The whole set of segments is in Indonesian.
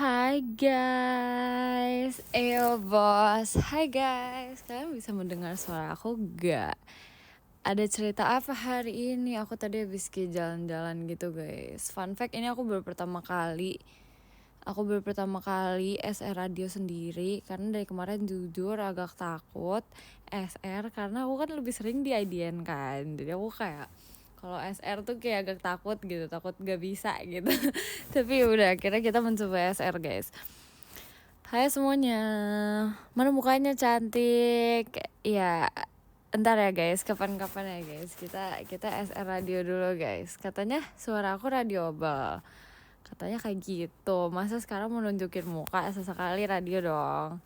Hai guys, bos. Hai guys, kalian bisa mendengar suara aku gak? Ada cerita apa hari ini? Aku tadi habis ke jalan-jalan gitu guys. Fun fact, ini aku baru pertama kali SR radio sendiri. Karena dari kemarin jujur agak takut SR, karena aku kan lebih sering di IDN kan. Jadi aku kayak kalau SR tuh kayak agak takut gitu, takut gak bisa gitu. Tapi udah, akhirnya kita mencoba SR guys. Hai semuanya, mana mukanya cantik? Ya, entar ya guys, kapan-kapan ya guys. Kita SR radio dulu guys. Katanya suara aku radioable. Katanya kayak gitu. Masa sekarang mau nunjukin muka, sesekali radio dong.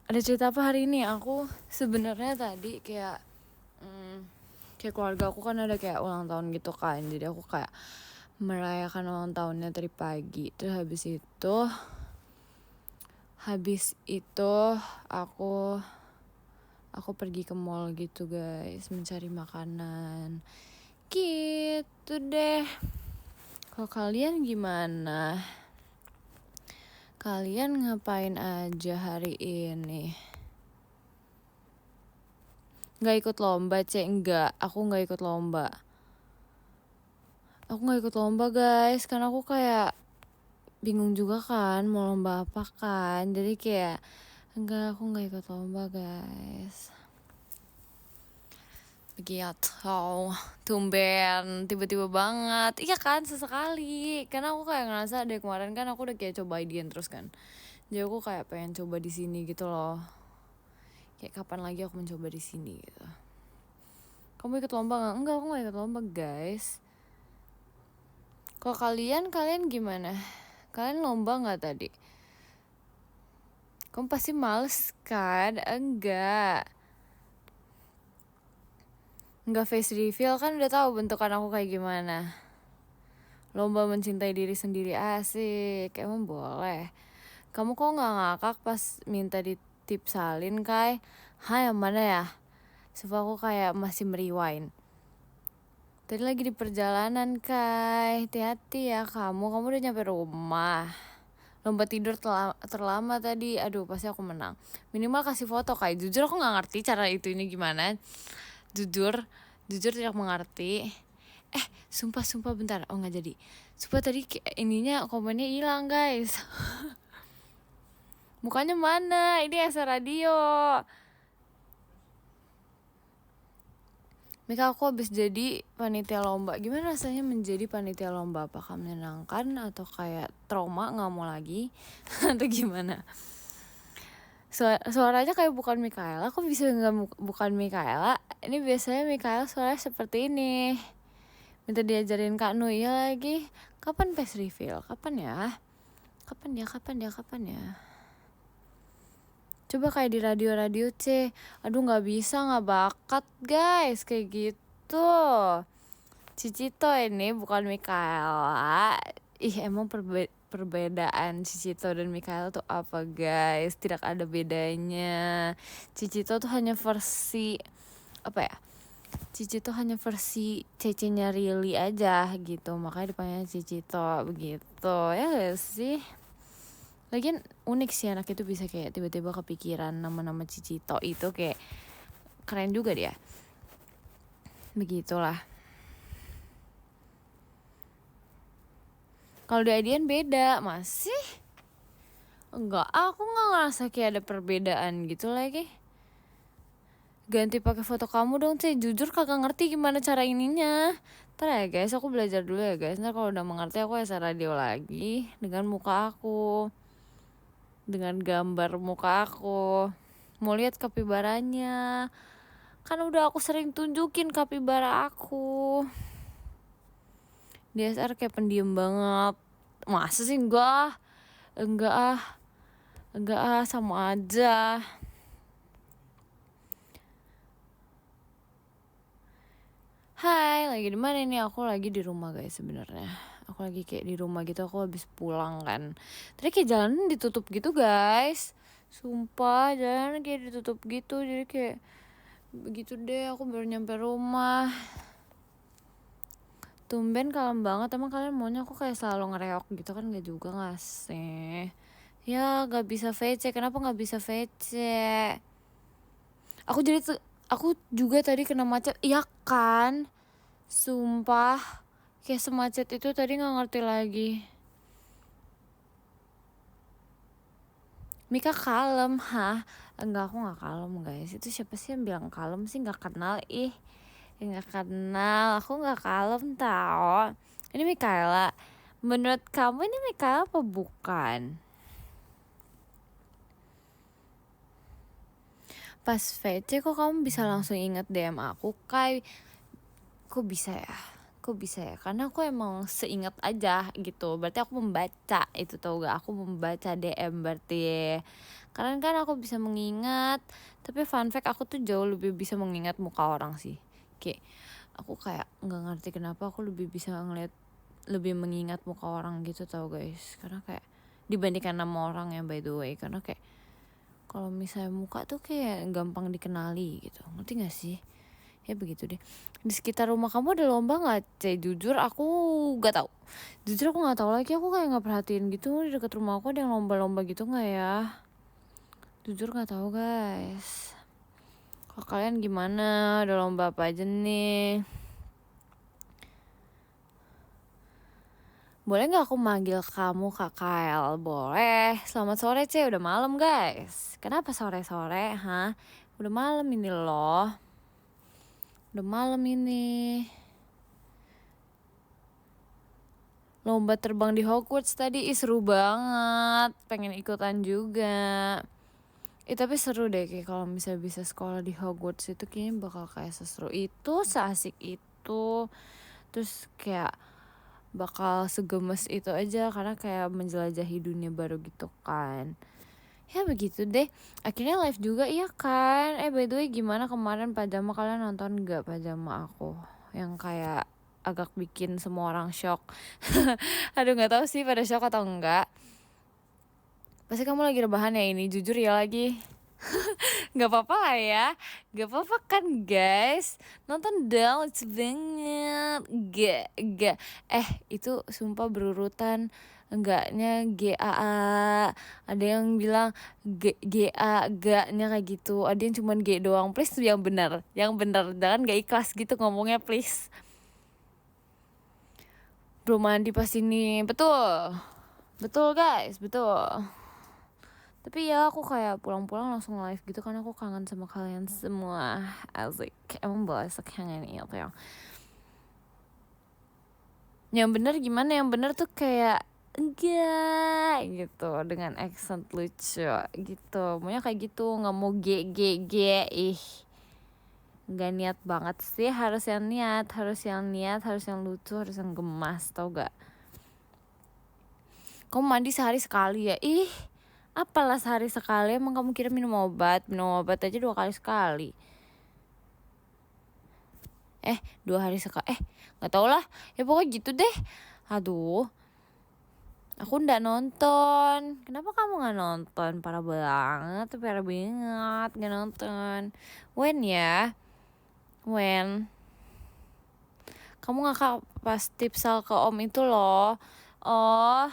Ada cerita apa hari ini? Aku sebenarnya tadi kayak keluarga aku kan ada kayak ulang tahun gitu kan. Jadi aku kayak merayakan ulang tahunnya dari pagi. Terus habis itu aku pergi ke mall gitu guys, mencari makanan. Gitu deh. Kalau kalian gimana? Kalian ngapain aja hari ini? Gak ikut lomba, enggak. Aku gak ikut lomba. Aku gak ikut lomba guys, karena aku kayak bingung juga kan mau lomba apa kan. Jadi kayak aku gak ikut lomba guys. Begitu, tumben tiba-tiba banget. Iya kan, sesekali. Karena aku kayak ngerasa dari kemarin kan aku udah kayak coba IDN terus kan. Jadi aku kayak pengen coba di sini gitu loh. Kayak kapan lagi aku mencoba di sini gitu. Kamu ikut lomba nggak? Enggak, aku nggak ikut lomba guys. Kalau kalian gimana? Kalian lomba nggak tadi? Kamu pasti males kan? Enggak face reveal kan, udah tahu bentukan aku kayak gimana. Lomba mencintai diri sendiri, asik. Emang boleh. Kamu kok nggak ngakak pas minta ditip salin Kai? Hai, yang mana ya? Supaya aku kayak masih merewind. Tadi lagi di perjalanan Kai. Hati-hati ya kamu udah nyampe rumah. Lomba tidur terlama tadi. Aduh, pasti aku menang. Minimal kasih foto Kai. Jujur aku nggak ngerti cara ini gimana. Jujur tidak mengerti. Sumpah bentar. Oh, nggak jadi. Sumpah tadi ininya komennya hilang guys. Mukanya mana? Ini SR radio. Mika, aku habis jadi panitia lomba. Gimana rasanya menjadi panitia lomba? Apakah menyenangkan atau kayak trauma, nggak mau lagi? Atau gimana? Suaranya kayak bukan Mikaela. Aku bisa nggak bukan Mikaela? Ini biasanya Mikaela suaranya seperti ini. Minta diajarin Kak Nuya lagi. Kapan face reveal? Kapan ya? Coba kayak di radio C. Aduh, gak bisa, gak bakat guys kayak gitu. Cicito ini bukan Mikaela. Emang perbedaan Cicito dan Mikaela tuh apa guys? Tidak ada bedanya. Cicito tuh hanya versi apa ya? Cicito hanya versi cece-nya Rili aja gitu. Makanya dipanggilnya Cicito begitu. Ya gak sih? Lagian unik sih anak itu bisa kayak tiba-tiba kepikiran nama-nama Cicito itu, kayak keren juga dia. Begitulah. Kalau di IDN beda, masih? Enggak, aku nggak ngerasa kayak ada perbedaan gitu lagi. Ganti pakai foto kamu dong, jujur kagak ngerti gimana cara ininya. Ntar ya guys, aku belajar dulu ya guys. Ntar kalau udah mengerti aku SR radio lagi dengan muka aku, dengan gambar muka aku. Mau lihat kapibaranya? Kan udah aku sering tunjukin kapibara aku. DSR kayak pendiam banget. Masa sih? Enggak sama aja. Hai, lagi di mana ini? Aku lagi di rumah guys sebenarnya. Aku lagi kayak di rumah gitu, aku habis pulang kan. Tadi kayak jalanan ditutup gitu guys. Sumpah, jalanan kayak ditutup gitu. Jadi kayak begitu deh, aku baru nyampe rumah. Tumben kalem banget, emang kalian maunya aku kayak selalu ngereok gitu kan? Gak juga gak sih? Ya gak bisa VC, kenapa gak bisa VC? Aku juga tadi kena macet, iya kan? Sumpah, kayak semacet itu tadi gak ngerti lagi. Mika kalem, hah? Enggak, aku gak kalem guys. Itu siapa sih yang bilang kalem sih? Gak kenal, ih. Gak kenal, aku gak kalem tau. Ini Mikaela. Menurut kamu ini Mikaela apa bukan? Pas VC kok kamu bisa langsung inget DM aku, Kai? Kok bisa ya? Kok bisa ya? Karena aku emang seingat aja gitu. Berarti aku membaca itu, tau gak? Aku membaca DM berarti. Karena kan aku bisa mengingat. Tapi fun fact, aku tuh jauh lebih bisa mengingat muka orang sih. Kayak aku kayak nggak ngerti kenapa aku lebih bisa ngeliat, lebih mengingat muka orang gitu, tau guys. Karena kayak dibandingkan nama orang yang by the way. Karena kayak kalau misalnya muka tuh kayak gampang dikenali gitu. Ngerti gak sih? Ya begitu deh. Di sekitar rumah kamu ada lomba nggak? Jujur aku nggak tahu. Jujur aku nggak tahu lagi. Aku kayak nggak perhatiin gitu. Di dekat rumah aku ada yang lomba-lomba gitu nggak ya? Jujur nggak tahu guys. Kalau kalian gimana? Ada lomba apa aja nih? Boleh nggak aku manggil kamu Kak Kael? Boleh. Selamat sore udah malam guys. Kenapa sore-sore? Hah? Udah malam ini loh. Udah malam ini. Lomba terbang di Hogwarts tadi seru banget. Pengen ikutan juga. Tapi seru deh kayak kalau misalnya bisa sekolah di Hogwarts itu kayaknya bakal kayak seseru itu, seasik itu. Terus kayak bakal segemes itu aja karena kayak menjelajahi dunia baru gitu kan. Ya begitu deh. Akhirnya live juga iya kan. By the way gimana kemarin pajama, kalian nonton gak pajama aku? Yang kayak agak bikin semua orang shock. Aduh gak tahu sih pada shock atau enggak. Pasti kamu lagi rebahan ya ini, jujur ya lagi. Gak apa-apa lah ya. Gak apa-apa kan guys. Nonton dong, lucu banget. Gak. Itu sumpah berurutan. Enggaknya GAA. Ada yang bilang GA, gaknya kayak gitu. Ada yang cuman G doang. Please tuh yang benar. Yang benar. Jangan gak ikhlas gitu ngomongnya please. Bro mandi pas ini. Betul. Betul guys, betul. Tapi ya aku kayak pulang-pulang langsung live gitu karena aku kangen sama kalian semua. Asik. Emang boleh sekangen itu yang bener gimana? Yang bener tuh kayak enggak gitu, dengan accent lucu gitu. Maunya kayak gitu, nggak mau g. Nggak niat banget sih, harus yang niat, harus yang lucu, harus yang gemas, tau gak? Kamu mandi sehari sekali ya? Apalah sehari sekali, emang kamu kira minum obat aja 2 kali sekali. 2 hari sekali, nggak tau lah, ya pokoknya gitu deh. Aduh, aku nggak nonton. Kenapa kamu nggak nonton? Parah banget nggak nonton. When kamu ngakak pas tipsal ke om itu loh. Oh,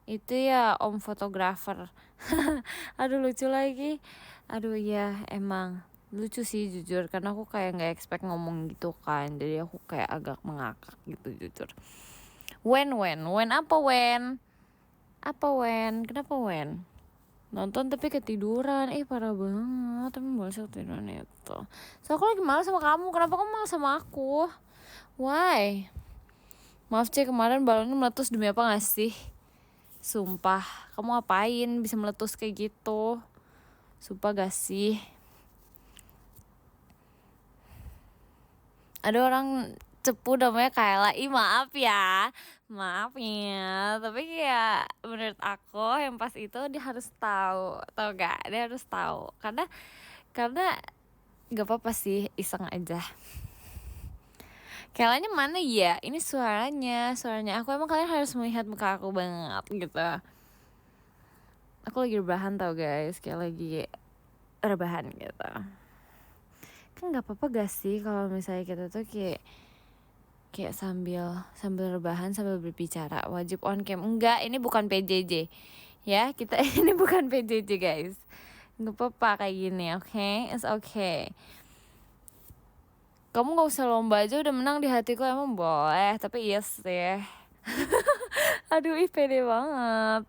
itu ya om fotografer. Aduh lucu lagi. Aduh ya emang lucu sih jujur, karena aku kayak nggak expect ngomong gitu kan, jadi aku kayak agak mengakak gitu jujur. When kenapa nonton tapi ketiduran, parah banget, tapi malas ketiduran itu. So aku lagi malas sama kamu, kenapa kamu malas sama aku? Why? Maaf kemarin balonnya meletus demi apa gak sih? Sumpah, kamu ngapain bisa meletus kayak gitu? Sumpah gak sih? Ada orang cepu namanya Kaela. Maaf ya. Tapi kayak menurut aku yang pas itu dia harus tahu, tau gak? Dia harus tahu karena gak apa-apa sih, iseng aja. Kaelanya mana ya? Ini suaranya aku. Emang kalian harus melihat muka aku banget gitu. Aku lagi rebahan tau guys, kayak lagi rebahan gitu. Kan nggak apa-apa gak sih kalau misalnya kita tuh kayak kayak sambil rebahan sambil berbicara. Wajib on cam. Enggak, ini bukan PJJ. Ya, kita ini bukan PJJ, guys. Nggak apa-apa kayak gini, oke? It's okay. Kamu gak usah lomba aja udah menang di hatiku, emang boleh. Tapi yes deh. Aduh, pede banget.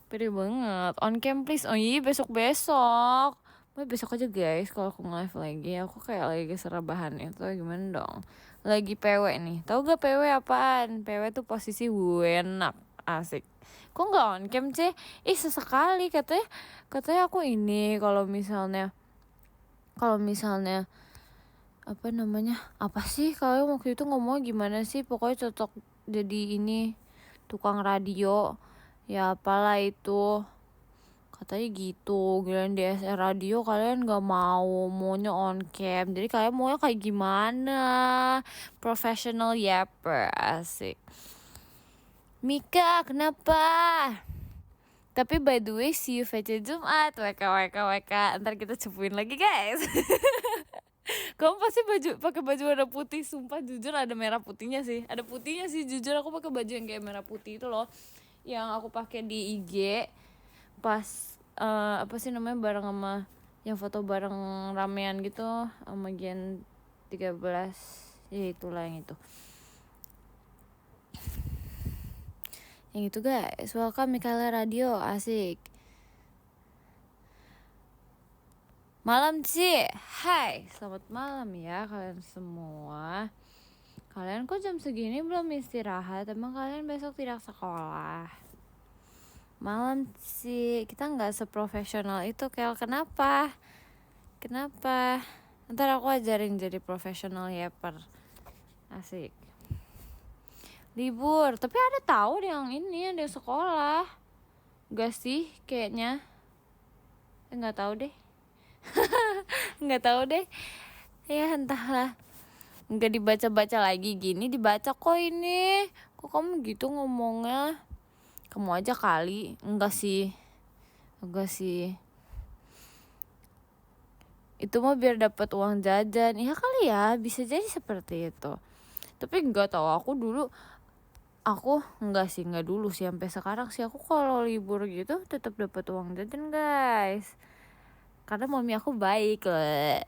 Pede banget. On cam please. Oh iya, besok-besok. Besok aja guys, kalau aku nge-live lagi. Aku kayak lagi serabahan itu, gimana dong. Lagi PW nih. Tahu gak PW apaan? PW tuh posisi wenak. Asik. Kok gak on cam, C? Sesekali katanya aku ini kalau misalnya apa namanya? Apa sih kalian waktu itu ngomong gimana sih? Pokoknya cocok jadi ini tukang radio. Ya apalah itu. Katanya gitu, giliran di SR radio kalian gak maunya on cam. Jadi kalian maunya kayak gimana? Professional yapper, asik. Mika, kenapa? Tapi by the way, see you VC Jumat. WK. Ntar kita cepuin lagi guys. Kamu pasti pakai baju warna putih. Sumpah jujur ada merah putihnya sih. Ada putihnya sih jujur, aku pakai baju yang kayak merah putih itu loh. Yang aku pakai di IG pas apa sih namanya, bareng sama yang foto bareng ramean gitu sama Gen 13. Ya itulah yang itu. Yang itu guys, welcome Mikaela Radio, asik. Malam sih, hai, selamat malam ya kalian semua. Kalian kok jam segini belum istirahat? Emang kalian besok tidak sekolah? Malam sih, kita nggak seprofesional itu, Kel. Kenapa? Ntar aku ajarin jadi profesional yapper. Asik. Libur, tapi ada tahu yang ini ada sekolah. Gak sih kayaknya? Nggak tahu deh. Nggak tahu deh. Ya entahlah. Nggak dibaca-baca lagi, gini dibaca kok ini. Kok kamu gitu ngomongnya? Kamu aja kali. Enggak sih. Itu mah biar dapat uang jajan. Iya kali ya, bisa jadi seperti itu. Tapi enggak tahu, aku enggak dulu sih, sampai sekarang sih aku kalau libur gitu tetap dapat uang jajan, guys. Karena mami aku baik loh.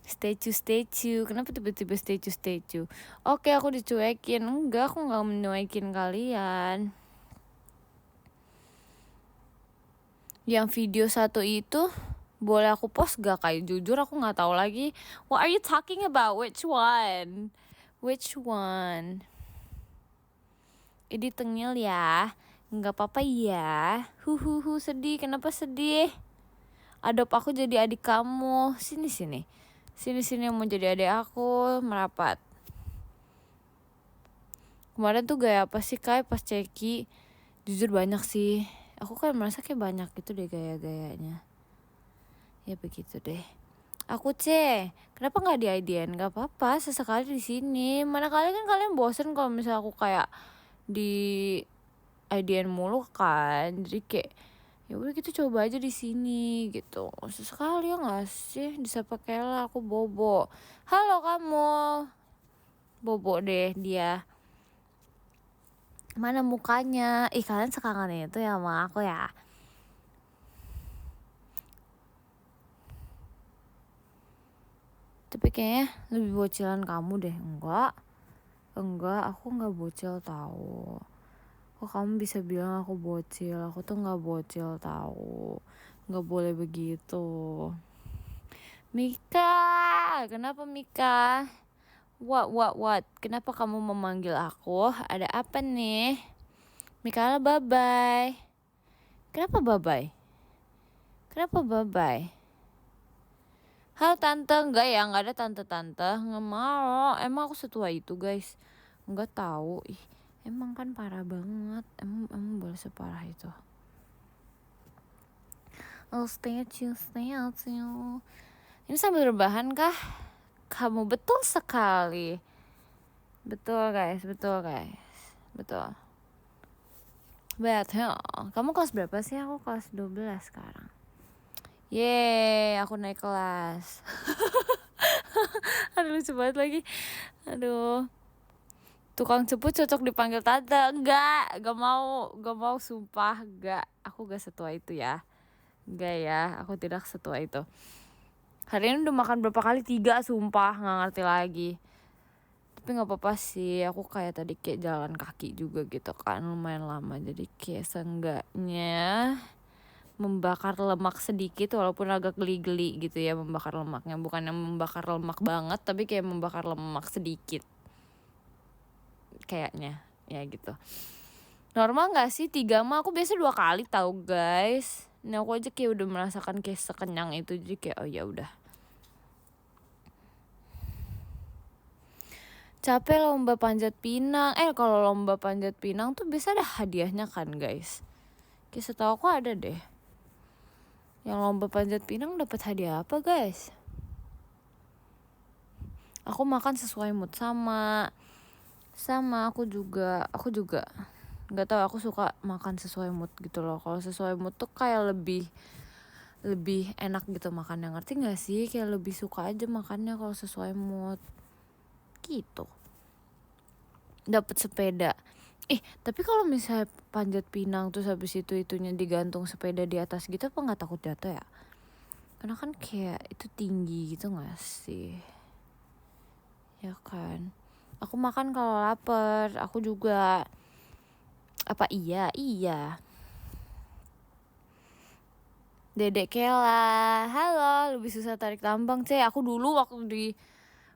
Statue. Kenapa tiba-tiba statue? Oke, aku dicuekin. Enggak, aku nggak menyuekin kalian. Yang video satu itu boleh aku post gak, kayak jujur aku nggak tahu lagi. What are you talking about? Which one? Ini tengil ya. Nggak apa-apa ya. Sedih. Kenapa sedih? Adopt aku jadi adik kamu. Sini yang mau jadi adik aku, merapat. Kemarin tuh gaya apa sih Kai pas ceki? Jujur banyak sih. Aku kan merasa kayak banyak gitu deh gaya-gayanya. Ya begitu deh. Aku kenapa nggak di IDN? Nggak apa-apa, sesekali di sini. Mana kali kan kalian bosen kalau misalnya aku kayak di IDN mulu kan. Jadi kayak ya udah kita coba aja di sini gitu. Sesekali ya nggak sih? Disapa Kela, aku Bobo. Halo kamu. Bobo deh dia. Mana mukanya? Kalian sekangen itu ya sama aku ya. Tapi kayaknya lebih bocilan kamu deh. Enggak, aku nggak bocil tahu. Kok kamu bisa bilang aku bocil? Aku tuh nggak bocil tahu. Nggak boleh begitu. Mika, kenapa Mika? What? Kenapa kamu memanggil aku? Ada apa nih? Mikaela, bye-bye. Kenapa bye-bye? Halo tante, enggak ya, enggak ada tante-tante, enggak mau. Emang aku setua itu guys? Enggak tahu. Emang kan parah banget. Emang boleh separah itu? Oh, stay tuned. Ini sambil rebahan kah? Kamu betul sekali. Betul guys. Betul. Kamu kelas berapa sih? Aku kelas 12 sekarang. Yeay, aku naik kelas. Aduh lucu banget lagi. Aduh. Tukang cepu cocok dipanggil tante. Gak mau sumpah. Aku gak setua itu ya. Enggak ya, aku tidak setua itu. Hari ini udah makan berapa kali? 3 sumpah, gak ngerti lagi. Tapi gak apa-apa sih, aku kayak tadi kayak jalan kaki juga gitu kan, lumayan lama. Jadi kayak seenggaknya membakar lemak sedikit walaupun agak geli-geli gitu ya membakar lemaknya. Bukan yang membakar lemak banget, tapi kayak membakar lemak sedikit. Kayaknya, ya gitu. Normal gak sih 3 mah? Aku biasa 2 kali tahu guys. Ini aku aja kayak udah merasakan kayak sekenyang itu, jadi kayak oh ya udah. Capek lomba panjat pinang. Kalau lomba panjat pinang tuh biasa ada hadiahnya kan guys. Kayak setahu aku ada deh. Yang lomba panjat pinang dapat hadiah apa guys? Aku makan sesuai mood sama aku juga nggak tahu, aku suka makan sesuai mood gitu loh. Kalau sesuai mood tuh kayak lebih enak gitu makannya, ngerti nggak sih? Kayak lebih suka aja makannya kalau sesuai mood gitu. Dapat sepeda. Tapi kalau misalnya panjat pinang terus habis itunya digantung sepeda di atas gitu, apa nggak takut jatuh ya? Karena kan kayak itu tinggi gitu nggak sih? Ya kan. Aku makan kalau lapar. Aku juga. Apa iya? Dedek Kela, halo. Lebih susah tarik tambang, Aku dulu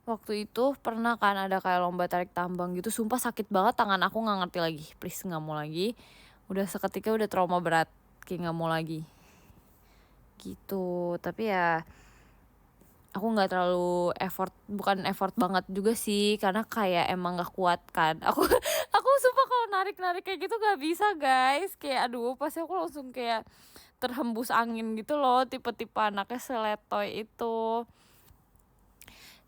waktu itu pernah kan ada kayak lomba tarik tambang gitu. Sumpah sakit banget tangan aku, nggak ngerti lagi. Please nggak mau lagi. Udah seketika udah trauma berat, kayak nggak mau lagi. Gitu. Tapi ya aku nggak terlalu bukan effort banget juga sih, karena kayak emang nggak kuat kan. Aku sumpah kalau narik kayak gitu nggak bisa guys. Kayak aduh, pasti aku langsung kayak terhembus angin gitu loh, tipe-tipe anaknya seletoy itu.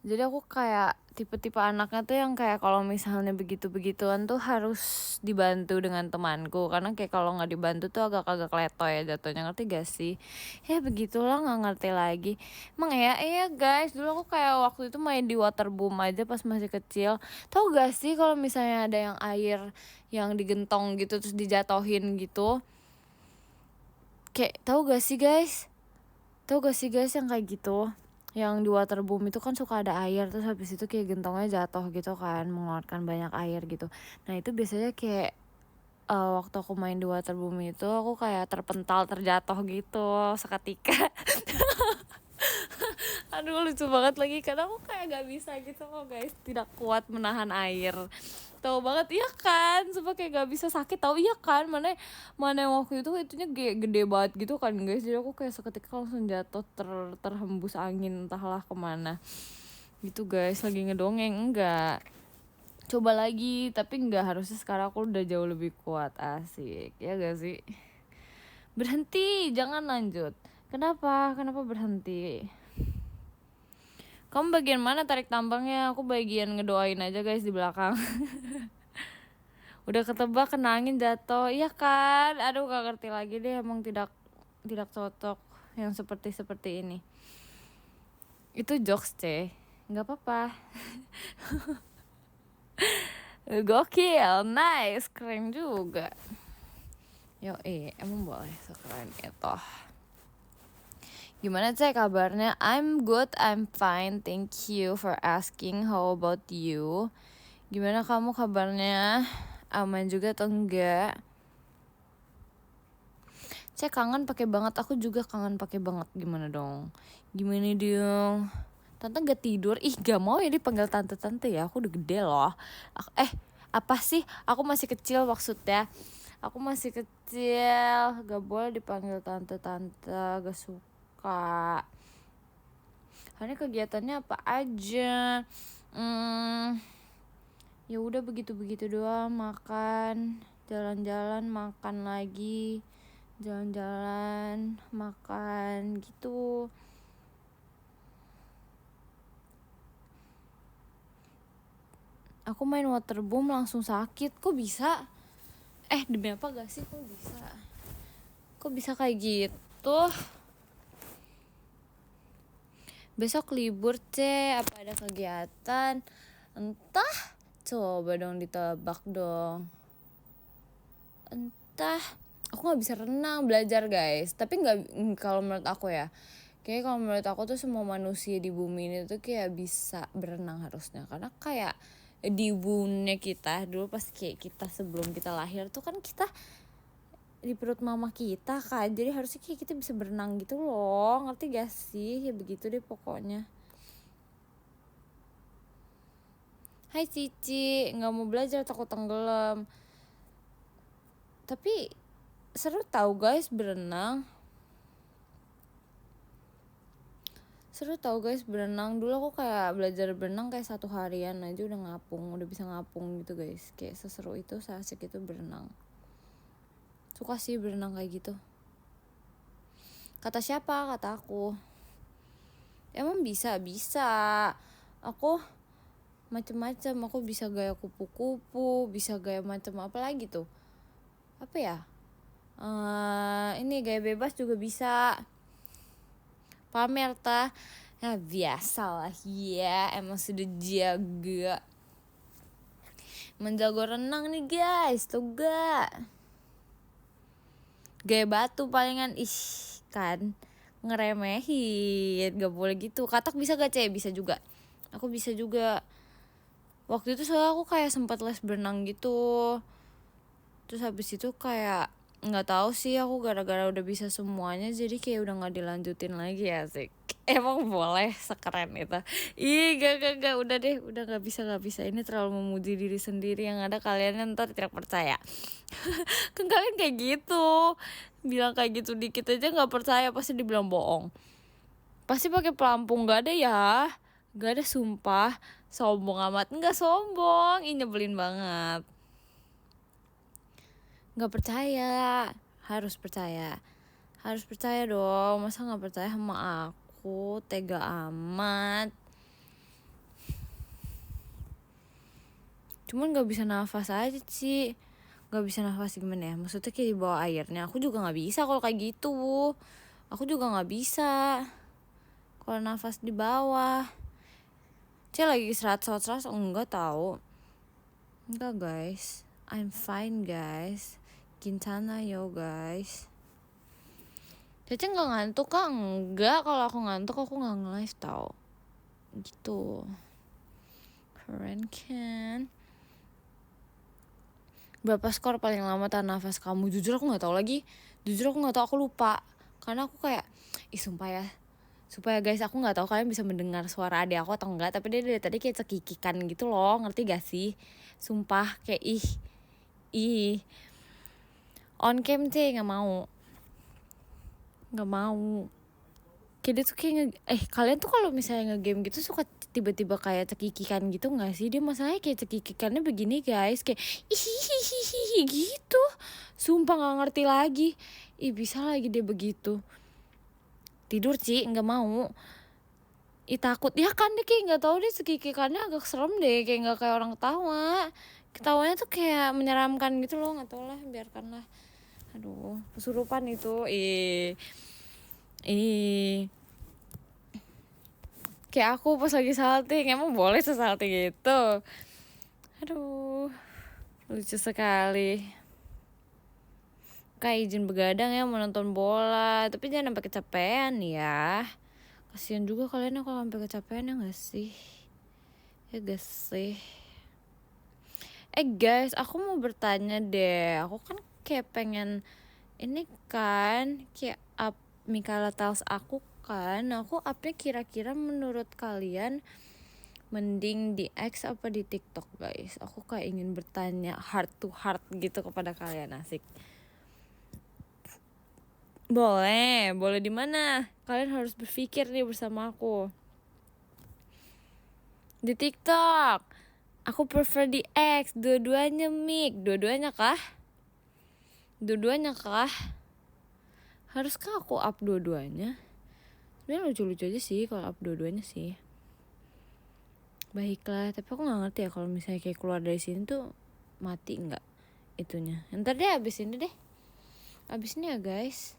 Jadi aku kayak tipe-tipe anaknya tuh yang kayak kalau misalnya begitu-begituan tuh harus dibantu dengan temanku, karena kayak kalau nggak dibantu tuh agak-agak letoy ya jatuhnya, ngerti gak sih? Ya begitulah, nggak ngerti lagi. Emang ya iya guys, dulu aku kayak waktu itu main di waterboom aja pas masih kecil. Tahu gak sih kalau misalnya ada yang air yang digentong gitu terus dijatohin gitu? Kayak tahu gak sih guys yang kayak gitu? Yang di waterboom itu kan suka ada air, terus habis itu kayak gentongnya jatuh gitu kan, mengeluarkan banyak air gitu. Nah itu biasanya kayak waktu aku main di waterboom itu aku kayak terjatuh gitu seketika. Aduh lucu banget lagi, karena aku kayak gak bisa gitu loh guys, tidak kuat menahan air. Tahu banget iya kan, sumpah kayak gak bisa, sakit tahu iya kan. Mana yang waktu itu itunya gede banget gitu kan guys, jadi aku kayak seketika langsung jatuh terhembus angin entahlah kemana gitu guys. Lagi ngedongeng enggak, coba lagi, tapi enggak, harusnya sekarang aku udah jauh lebih kuat. Asik ya gak sih? Berhenti, jangan lanjut. Kenapa berhenti? Kamu bagian mana tarik tambangnya? Aku bagian ngedoain aja guys di belakang. Udah ketebak kena angin jatuh, iya kan? Aduh gak ngerti lagi deh, emang tidak cocok yang seperti ini. Itu jokes nggak apa-apa. Gokil, nice, keren juga. Yo emang boleh sekeren itu. Gimana kabarnya? I'm good, I'm fine, thank you for asking. How about you? Gimana kamu kabarnya? Aman juga atau enggak? Kangen pakai banget, aku juga kangen pakai banget. Gimana dong? Tante gak tidur? Gak mau ya dipanggil tante ya, aku udah gede loh. Apa sih? Aku masih kecil maksudnya. Aku masih kecil, gak boleh dipanggil tante, gak suka. Karena kegiatannya apa aja? Ya udah begitu doang, makan, jalan-jalan, makan lagi, jalan-jalan, makan gitu. Aku main waterboom langsung sakit, kok bisa? Demi apa gak sih, kok bisa kayak gitu? Besok libur apa ada kegiatan? Entah, coba dong ditebak dong. Entah, aku nggak bisa renang, belajar guys. Tapi nggak, kalau menurut aku ya, kayak kalau menurut aku tuh semua manusia di bumi ini tuh kayak bisa berenang harusnya. Karena kayak di bunda kita dulu pas kayak kita sebelum kita lahir tuh kan kita di perut mama kita kan, jadi harusnya kayak kita bisa berenang gitu loh, ngerti gak sih? Ya begitu deh pokoknya. Hai Cici, nggak mau belajar takut tenggelam. Tapi seru tahu guys berenang. Seru tau guys berenang. Dulu aku kayak belajar berenang kayak 1 harian aja udah ngapung, udah bisa ngapung gitu guys. Kayak seseru itu, seasik itu berenang. Suka sih berenang kayak gitu. Kata siapa? Kata aku. Emang bisa? Aku macem-macem. Aku bisa gaya kupu-kupu, bisa gaya macam apa lagi tuh? Apa ya? Ini gaya bebas juga bisa. Pamer tah. Nah biasalah ya, emang sudah jaga. Menjago renang nih guys, tuh gak? Gaya batu palingan, kan ngeremehin, gak boleh gitu. Katak bisa gak bisa juga. Aku bisa juga. Waktu itu soalnya aku kayak sempat les berenang gitu. Terus habis itu kayak nggak tahu sih, aku gara-gara udah bisa semuanya jadi kayak udah nggak dilanjutin lagi ya sih. Emang boleh sekeren itu? Ih gak udah deh, udah nggak bisa, ini terlalu memuji diri sendiri, yang ada kalian ntar tidak percaya. Kan kalian kayak gitu, bilang kayak gitu dikit aja nggak percaya, pasti dibilang bohong, pasti pakai pelampung. Gak ada ya, gak ada, sumpah. Sombong amat. Nggak sombong, ini nyebelin banget. Nggak percaya, harus percaya dong. Masa nggak percaya sama aku? Tega amat. Cuman nggak bisa nafas aja sih. Nggak bisa nafas gimana ya, maksudnya kayak di bawah airnya. Aku juga nggak bisa kalau kayak gitu. Aku juga nggak bisa kalau nafas di bawah. Lagi serat enggak tahu. Enggak guys, I'm fine guys. Gintana yo guys. Cece nggak ngantuk kah? Enggak, kalau aku ngantuk aku nggak nge-live tau. Gitu. Keren kan? Berapa skor paling lama tahan nafas kamu? Jujur aku nggak tahu lagi. Jujur aku nggak tahu, aku lupa. Karena aku kayak, sumpah ya. Supaya guys, aku nggak tahu kalian bisa mendengar suara adik aku atau enggak. Tapi dia dari tadi kayak cekikikan gitu loh, ngerti gak sih? Sumpah kayak ih. On cam nggak mau. Kayak dia tuh kayak kalian tuh kalau misalnya nge-game gitu suka tiba-tiba kayak cekikikan gitu nggak sih? Dia masalahnya kayak cekikikannya begini guys, kayak hihihihi gitu. Sumpah nggak ngerti lagi. Bisa lagi dia begitu. Tidur nggak mau. Takut ya kan, dia kayak nggak tahu, dia cekikikannya agak serem deh, kayak nggak kayak orang ketawa. Ketawanya tuh kayak menyeramkan gitu loh, nggak tahu lah, biarkanlah. Aduh, kesurupan itu. Kayak aku pas lagi salting, emang boleh sesalting gitu? Aduh, lucu sekali. Kayak izin begadang ya mau nonton bola, tapi jangan sampai kecapean ya. Kasian juga kalian kalau sampai kecapean, ya nggak sih? Ya gak sih? Guys, aku mau bertanya deh. Aku kan kayak pengen ini kan, kayak up Mikala Tales aku kan. Aku upnya kira-kira menurut kalian mending di X apa di TikTok guys? Aku kayak ingin bertanya heart to heart gitu kepada kalian, asik. Boleh di mana? Kalian harus berpikir nih bersama aku. Di TikTok. Aku prefer di X, dua-duanya mic. Dua-duanya kah? Haruskah aku up dua-duanya? Sebenarnya lucu-lucu aja sih kalau up dua-duanya sih. Baiklah, tapi aku nggak ngerti ya kalau misalnya kayak keluar dari sini tuh mati nggak itunya. Ntar deh abis ini ya guys.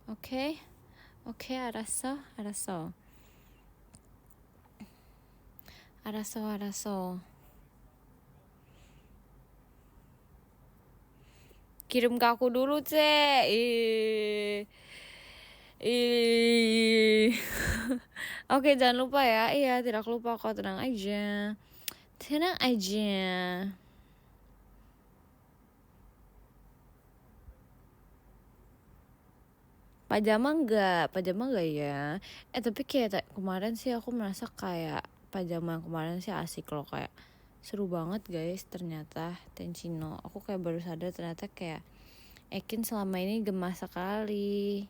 Oke, araso. Araso. Kirim ke aku dulu, Cek. Oke, jangan lupa ya. Iya, tidak lupa kok, tenang aja. Pajama enggak ya. Tapi kayak kemarin sih aku merasa kayak pajama yang kemarin sih asik loh, kayak seru banget guys ternyata Tencino. Aku kayak baru sadar ternyata kayak Ekin selama ini gemas sekali.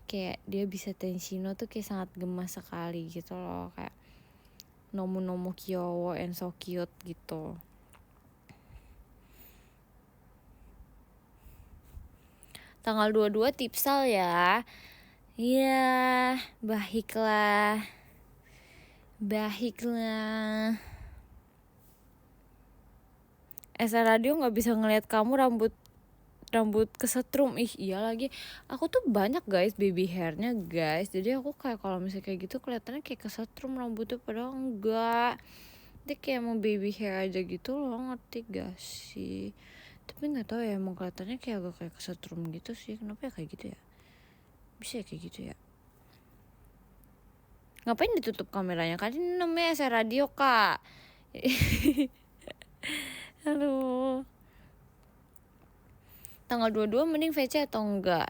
Kayak dia bisa Tencino tuh kayak sangat gemas sekali gitu loh, kayak nomu kyowo and so cute gitu. Tanggal 22 tipsal ya. Iya, baiklah. Esa Radio nggak bisa ngelihat kamu rambut kesetrum. Iya lagi. Aku tuh banyak guys baby hairnya guys. Jadi aku kayak kalau misalnya kayak gitu kelihatannya kayak kesetrum rambutnya, padahal enggak. Dia kayak mau baby hair aja gitu loh, ngerti gak sih? Tapi nggak tahu ya, emang kelihatannya kayak agak kayak kesetrum gitu sih. Kenapa ya kayak gitu ya? Bisa ya kayak gitu ya? Ngapain ditutup kameranya? Kan ini namanya Esa Radio kak. Aduh. Tanggal 22 mending VC atau enggak?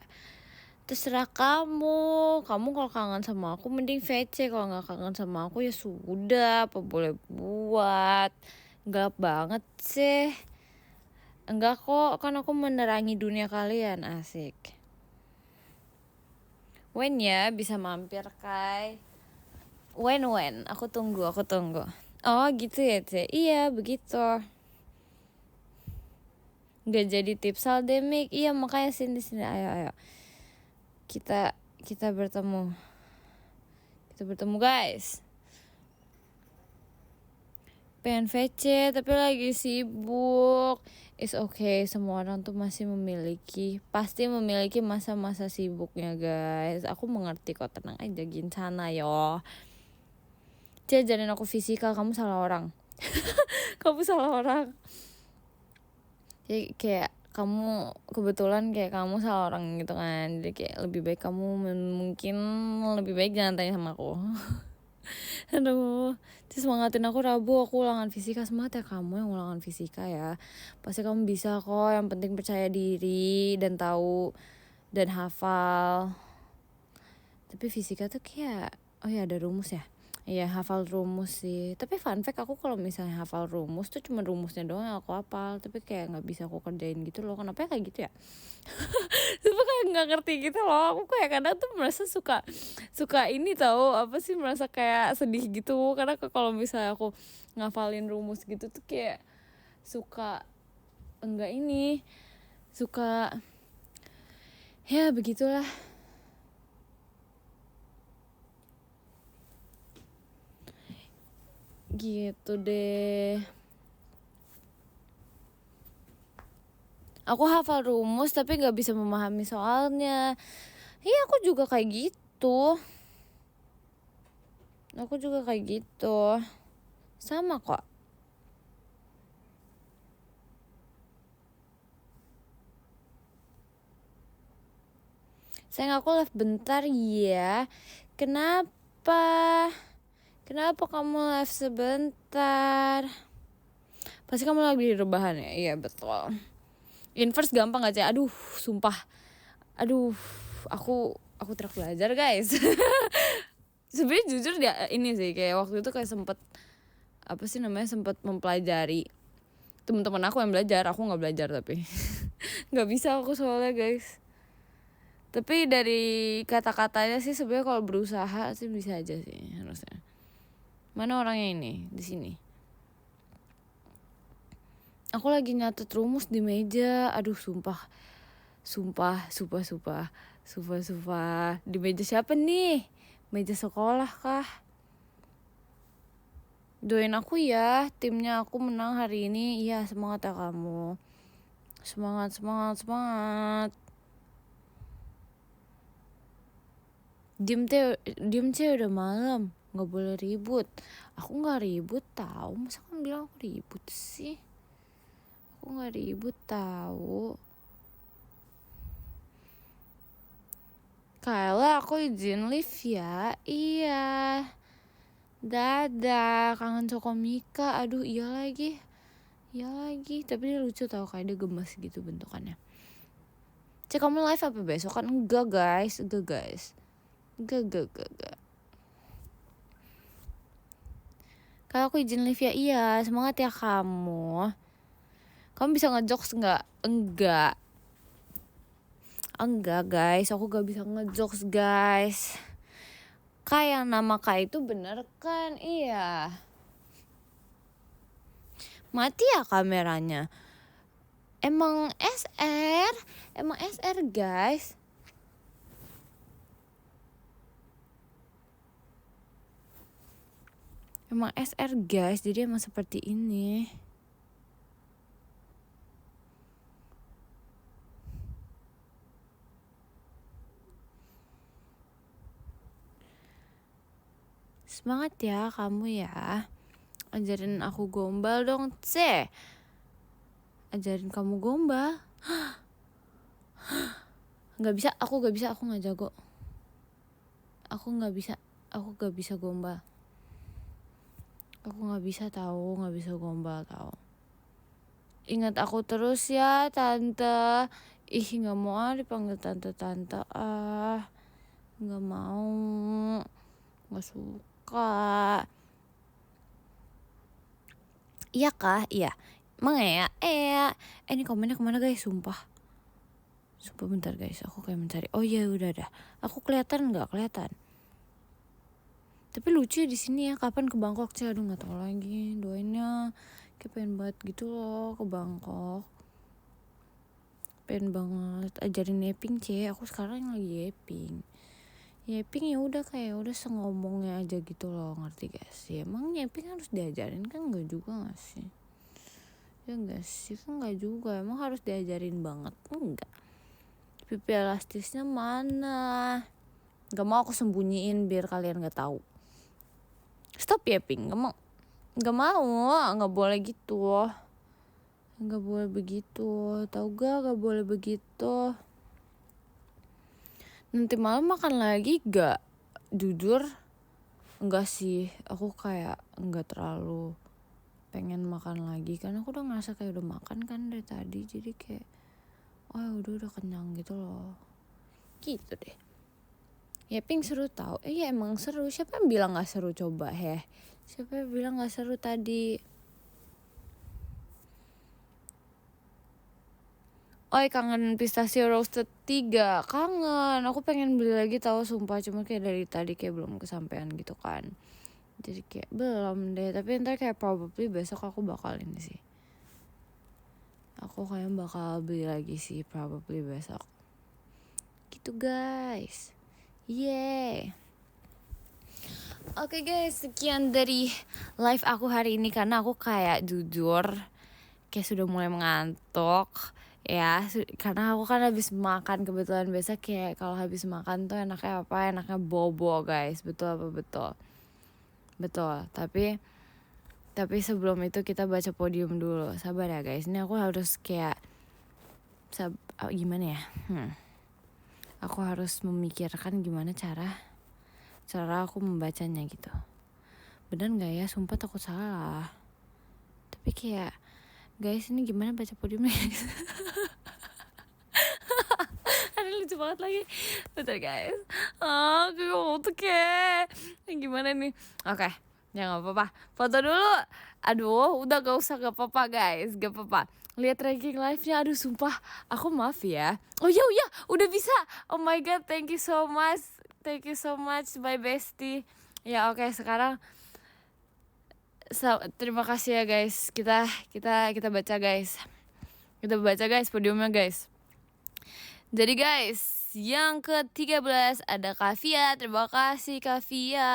Terserah kamu kalau kangen sama aku mending VC, kalau nggak kangen sama aku ya sudah, apa boleh buat. Gelap banget sih. Enggak kok, kan aku menerangi dunia kalian, asik. When ya bisa mampir Kai? When aku tunggu. Oh gitu ya Cek. Iya begitu. Nggak jadi tipsal deh Mik. Iya makanya sini ayo kita bertemu guys. Pengen VC tapi lagi sibuk. It's okay, semua orang tuh pasti memiliki masa-masa sibuknya guys. Aku mengerti kok, tenang aja, ginsana yo. Ajarin aku fisika, kamu salah orang. Jadi kayak kamu kebetulan kayak kamu salah orang gitu kan. Jadi kayak lebih baik kamu mungkin lebih baik jangan tanya sama aku. Aduh, terus semangatin aku Rabu aku ulangan fisika. Semangat ya kamu yang ulangan fisika ya. Pasti kamu bisa kok, yang penting percaya diri dan tahu dan hafal. Tapi fisika tuh kayak oh ya ada rumus ya. Iya hafal rumus sih. Tapi fun fact, aku kalau misalnya hafal rumus tuh cuma rumusnya doang yang aku hafal. Tapi kayak gak bisa aku kerjain gitu loh. Kenapa ya kayak gitu ya? Tapi kayak gak ngerti gitu loh. Aku kayak kadang tuh merasa suka ini tahu apa sih, merasa kayak sedih gitu. Karena kalau misalnya aku ngafalin rumus gitu tuh kayak suka ya begitulah. Gitu deh. Aku hafal rumus tapi gak bisa memahami soalnya. Iya aku juga kayak gitu. Sama kok. Sayang aku live bentar ya. Kenapa kamu live sebentar? Pasti kamu lagi di rebahan ya? Iya betul. Inverse gampang aja. Aduh sumpah. Aku terus belajar guys. Sebenarnya jujur dia ini sih kayak waktu itu kayak sempet mempelajari. Teman-teman aku yang belajar, aku nggak belajar tapi nggak bisa aku soalnya guys. Tapi dari kata-katanya sih sebenarnya kalau berusaha sih bisa aja sih harusnya. Mana orangnya ini di sini? Aku lagi nyatet rumus di meja. Aduh sumpah. Di meja siapa nih? Meja sekolah kah? Doain aku ya, timnya aku menang hari ini. Iya semangat ya kamu. Semangat. Diem teh udah malam. nggak boleh ribut. Aku nggak ribut tahu, masa kamu bilang aku ribut sih? Aku nggak ribut tahu. Kayla, aku izin live ya. Iya. Dadah, kangen Cokomika. Aduh, iya lagi. Tapi dia lucu tau, kayak dia gemes gitu bentukannya. Cek, kamu live apa besok? Kan enggak guys. Enggak. Kalau aku izin live ya, iya. Semangat ya kamu. Kamu bisa ngejokes nggak? Enggak guys, aku gak bisa ngejokes guys. Yang nama Kak itu bener kan? Iya. Mati ya kameranya. Emang SR guys. Emang SR guys, jadi emang seperti ini. Semangat ya kamu ya. Ajarin aku gombal dong, ajarin kamu gombal. Gak bisa, aku gak jago. Aku gak bisa gombal. Aku gak bisa gombal tahu. Ingat aku terus ya tante. Ih, gak mau dipanggil tante ah. Gak mau, gak suka. Iya kah? Iya. Emang ya? Ini komennya kemana guys? Sumpah bentar guys, aku kayak mencari. Oh iya, udah dah. Aku kelihatan nggak? Kelihatan. Tapi lucu di sini ya. Kapan ke Bangkok sih? Aduh, nggak tahu lagi. Doainnya kayak pengen banget gitu loh ke Bangkok. Pengen banget ajarin yaping Aku sekarang lagi yaping ya udah kayak udah sengomongnya aja gitu loh, ngerti gak sih? Emang yaping harus diajarin kan? Nggak juga nggak sih? Ya nggak sih, kan nggak juga. Emang harus diajarin banget? Enggak. Pipi elastisnya mana? Gak mau aku sembunyiin biar kalian gak tahu. Stop ya Pink, gak mau, gak boleh gitu. Gak boleh begitu, tahu gak boleh begitu. Nanti malam makan lagi gak? Jujur, enggak sih. Aku kayak enggak terlalu pengen makan lagi, karena aku udah ngerasa kayak udah makan kan dari tadi. Jadi kayak udah kenyang gitu loh. Gitu deh. Yaping seru tau. Iya emang seru. Siapa yang bilang gak seru coba Siapa yang bilang gak seru tadi? Kangen pistachio roasted 3. Kangen. Aku pengen beli lagi tahu sumpah. Cuma kayak dari tadi kayak belum kesampaian gitu kan. Jadi kayak belum deh. Tapi ntar kayak probably besok aku bakal ini sih. Aku kayak bakal beli lagi sih probably besok. Gitu guys. Yeay. Oke guys, sekian dari live aku hari ini. Karena aku kayak jujur kayak sudah mulai mengantuk ya. Karena aku kan habis makan. Kebetulan biasa kayak kalau habis makan tuh enaknya apa? Enaknya bobo guys. Betul apa betul? Betul. Tapi sebelum itu kita baca podium dulu. Sabar ya guys. Ini aku harus kayak gimana ya? Aku harus memikirkan gimana cara aku membacanya gitu. Bener gak ya? Sumpah takut salah. Tapi kayak guys, ini gimana baca podiumnya guys? Ada lucu banget lagi. Bentar guys. Oke. Gimana nih? Oke. Ya gak apa-apa. Foto dulu. Aduh, udah gak usah, gak apa-apa guys. Gak apa-apa. Lihat ranking live-nya. Aduh, sumpah. Aku maaf ya. Oh ya, udah bisa. Oh my god, thank you so much. Thank you so much, my bestie. Ya oke, sekarang terima kasih ya guys. Kita baca guys. Kita baca guys podiumnya guys. Jadi guys, yang ke-13 ada Kavia. Terima kasih Kavia.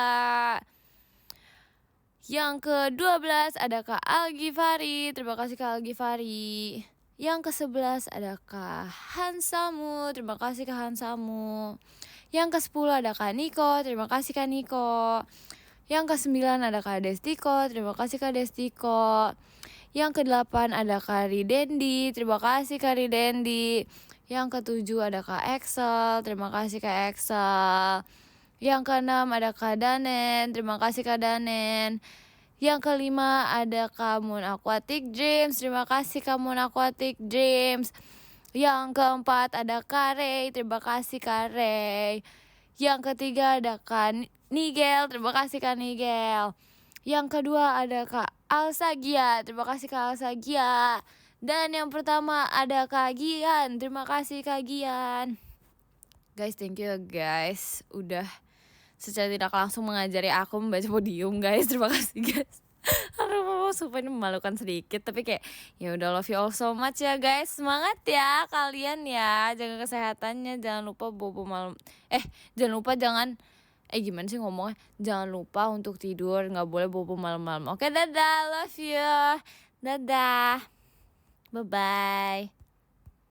Yang ke-12 ada Kak Algifari. Terima kasih Kak Algifari. Yang ke-11 ada Kak Hansamu. Terima kasih Kak Hansamu. Yang ke-10 ada Kak Niko. Terima kasih Kak Niko. Yang ke-9 ada Kak Destiko, terima kasih Kak Destiko. Yang ke-8 ada Kak Ridendi, terima kasih Kak Ridendi. Yang ke-7 ada Kak Excel, terima kasih Kak Excel. Yang ke-6 ada Kak Danen, terima kasih Kak Danen. Yang ke-5 ada Kak Moon Aquatic Dreams, terima kasih Kak Moon Aquatic Dreams. Yang ke-4 ada Kak Rey, terima kasih Kak Rey. Yang ke-3 ada Kak Nigel, terima kasih Kak Nigel. Yang kedua ada Kak Alsagia, terima kasih Kak Alsagia. Dan yang pertama ada Kak Gian, terima kasih Kak Gian. Guys, thank you guys, udah secara tidak langsung mengajari aku membaca podium guys, terima kasih guys. Aduh, supaya ini memalukan sedikit, tapi kayak ya udah, love you all so much ya guys. Semangat ya kalian ya, jaga kesehatannya, jangan lupa bobo malam. Gimana sih ngomongnya? Jangan lupa untuk tidur, nggak boleh bobo malam-malam. Oke, dadah, love you, dadah, bye bye.